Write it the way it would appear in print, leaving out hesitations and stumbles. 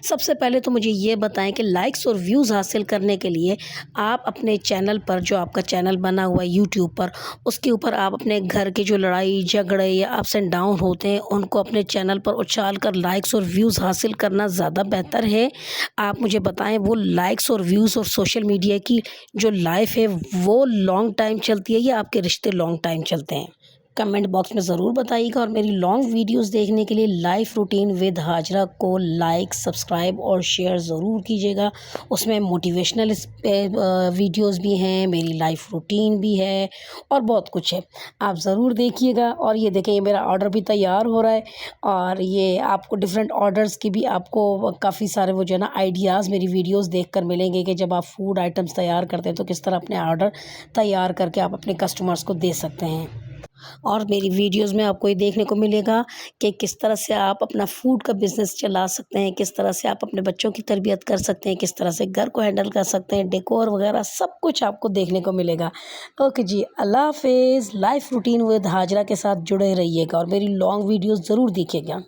سب سے پہلے تو مجھے یہ بتائیں کہ لائکس اور ویوز حاصل کرنے کے لیے آپ اپنے چینل پر، جو آپ کا چینل بنا ہوا ہے یوٹیوب پر، اس کے اوپر آپ اپنے گھر کے جو لڑائی جھگڑے یا اپس اینڈ ڈاؤن ہوتے ہیں ان کو اپنے چینل پر اچھال کر لائکس اور ویوز حاصل کرنا زیادہ بہتر ہے۔ آپ مجھے بتائیں وہ لائکس اور ویوز اور سوشل میڈیا کی جو لائف ہے وہ لانگ ٹائم چلتی ہے یا آپ کے رشتے لانگ ٹائم چلتے ہیں؟ کمنٹ باکس میں ضرور بتائیے گا، اور میری لانگ ویڈیوز دیکھنے کے لیے لائف روٹین ود ہاجرہ کو لائک، سبسکرائب اور شیئر ضرور کیجیے گا۔ اس میں موٹیویشنل ویڈیوز بھی ہیں، میری لائف روٹین بھی ہے اور بہت کچھ ہے، آپ ضرور دیکھیے گا۔ اور یہ دیکھیں، یہ میرا آرڈر بھی تیار ہو رہا ہے، اور یہ آپ کو ڈفرینٹ آرڈرز کی بھی آپ کو کافی سارے وہ جو ہے نا آئیڈیاز میری ویڈیوز دیکھ کر ملیں گے کہ جب آپ فوڈ آئٹمس تیار کرتے ہیں تو کس طرح اپنے آرڈر تیار کر کے آپ اپنے کسٹمرز کو دے سکتے ہیں۔ اور میری ویڈیوز میں آپ کو یہ دیکھنے کو ملے گا کہ کس طرح سے آپ اپنا فوڈ کا بزنس چلا سکتے ہیں، کس طرح سے آپ اپنے بچوں کی تربیت کر سکتے ہیں، کس طرح سے گھر کو ہینڈل کر سکتے ہیں، ڈیکور وغیرہ سب کچھ آپ کو دیکھنے کو ملے گا۔ اوکے جی، اللہ حافظ۔ لائف روٹین ود ہاجرہ کے ساتھ جڑے رہیے گا اور میری لانگ ویڈیوز ضرور دیکھیے گا۔